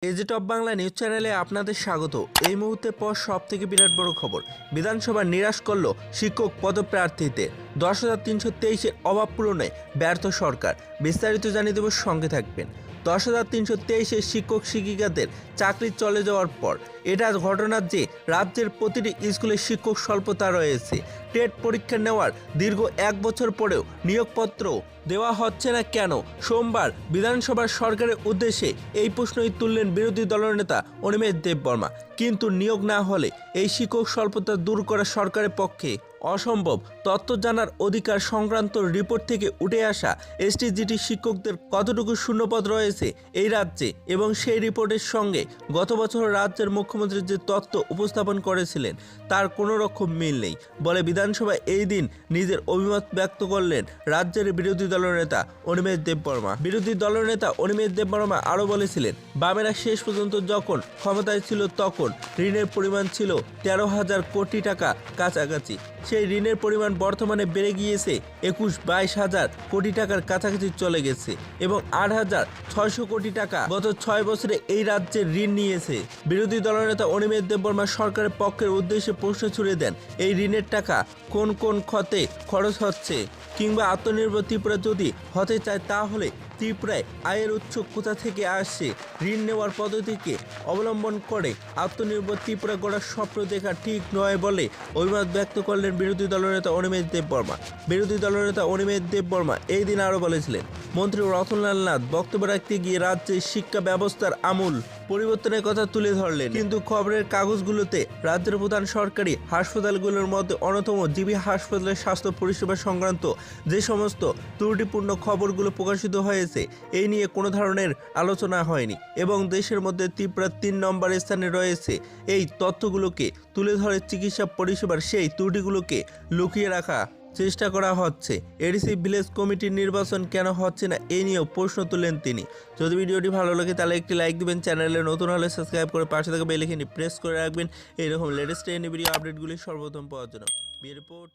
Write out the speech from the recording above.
এজে top Bangla news চ্যানেলে আপনাদের স্বাগত। এই মুহূর্তে পর সব থেকে বিরাট বড় খবর, বিধানসভা নিরাশ করল শিক্ষক পদপ্রার্থীতে 10,323-এর অভাব পূরণে ব্যর্থ সরকার। বিস্তারিত জানিয়ে দেব, সঙ্গে থাকবেন। 10,323-এর শিক্ষক শিক্ষিকাদের চাকরি চলে যাওয়ার পর এটা ঘটনা যে রাজ্যের প্রতিটি স্কুলে শিক্ষক স্বল্পতা রয়েছে। টেট পরীক্ষা নেওয়ার দীর্ঘ 1 বছর পরেও নিয়োগপত্র দেওয়া হচ্ছে না কেন? সোমবার বিধানসভার সরকারের উদ্দেশ্যে এই প্রশ্নই তুললেন বিরোধী দলনেতা অনিমেষ দেববর্মা। কিন্তু নিয়োগ না হলে এই শিক্ষক স্বল্পতা দূর করা সরকারের পক্ষে অসম্ভব। তথ্য জানার অধিকার সংক্রান্ত রিপোর্ট থেকে উঠে আসা এসটি/জিটি শিক্ষকদের কতটুকু শূন্যপদ রয়েছে এই রাজ্যে, এবং সেই রিপোর্টের সঙ্গে গত বছর রাজ্যের মুখ্যমন্ত্রী যে তথ্য উপস্থাপন করেছিলেন তার কোনো রকম মিল নেই বলে বিধানসভায় এই দিন নিজের অভিমত ব্যক্ত করলেন রাজ্যের বিরোধী দলনেতা অনিমেষ দেববর্মা। বিরোধী দলনেতা অনিমেষ দেববর্মা আরও বলেছিলেন, বামেরা শেষ পর্যন্ত যখন ক্ষমতায় ছিল তখন ঋণের পরিমাণ ছিল 13,000 কোটি টাকা কাছাকাছি। সেই ঋণের পরিমাণ বর্তমানে বেড়ে গিয়েছে 21-22 হাজার কোটি টাকার কাছাকাছি চলে গেছে, এবং 8,600 কোটি টাকা গত 6 বছরে এই রাজ্যের ঋণ নিয়েছে। বিরোধী দলনেতা অনিমেষ দেববর্মা সরকারের পক্ষের উদ্দেশ্যে প্রশ্ন ছুড়ে দেন, এই ঋণের টাকা কোন কোন খাতে খরচ হচ্ছে, কিংবা আত্মনির্ভর ত্রিপুরা যদি হতে চায় তাহলে ত্রিপুরায় আয়ের উৎস কোথা থেকে আসছে? ঋণ নেওয়ার পদ্ধতিকে অবলম্বন করে আত্মনির্ভর ত্রিপুরা গড়ার স্বপ্ন দেখা ঠিক নয় বলে অভিমত ব্যক্ত করলেন বিরোধী দলনেতা অনিমেষ দেববর্মা। বিরোধী দলনেতা অনিমেষ দেববর্মা এই দিন আরও বলেছিলেন, মন্ত্রী রতনলাল নাথ বক্তব্য রাখতে গিয়ে রাজ্যের শিক্ষা ব্যবস্থার আমূল পরিবর্তনের কথা তুলে ধরলেন, কিন্তু খবরের কাগজগুলোতে রাজ্যের প্রধান সরকারি হাসপাতালগুলোর মধ্যে অন্যতম জিবি হাসপাতালের স্বাস্থ্য পরিষেবা সংক্রান্ত যে সমস্ত ত্রুটিপূর্ণ খবরগুলো প্রকাশিত হয়েছে এই নিয়ে কোনো ধরনের আলোচনা হয়নি, এবং দেশের মধ্যে ত্রিপুরা 3 নম্বর স্থানে রয়েছে। এই তথ্যগুলোকে তুলে ধরে চিকিৎসা পরিষেবার সেই ত্রুটিগুলোকে লুকিয়ে রাখা চেষ্টা করা হচ্ছে। এডিসি ভিলেজ কমিটির নির্বাচন কেন হচ্ছে না এই নিয়েও প্রশ্ন তুলেন তিনি। যদি ভিডিওটি ভালো লাগে তাহলে একটি লাইক দিবেন, চ্যানেলে নতুন হলে সাবস্ক্রাইব করে পাশে থাকা বেল আইকনটি প্রেস করে রাখবেন এইরকম লেটেস্ট ভিডিও আপডেটগুলি সর্বপ্রথম পাওয়ার জন্য। রিপোর্ট।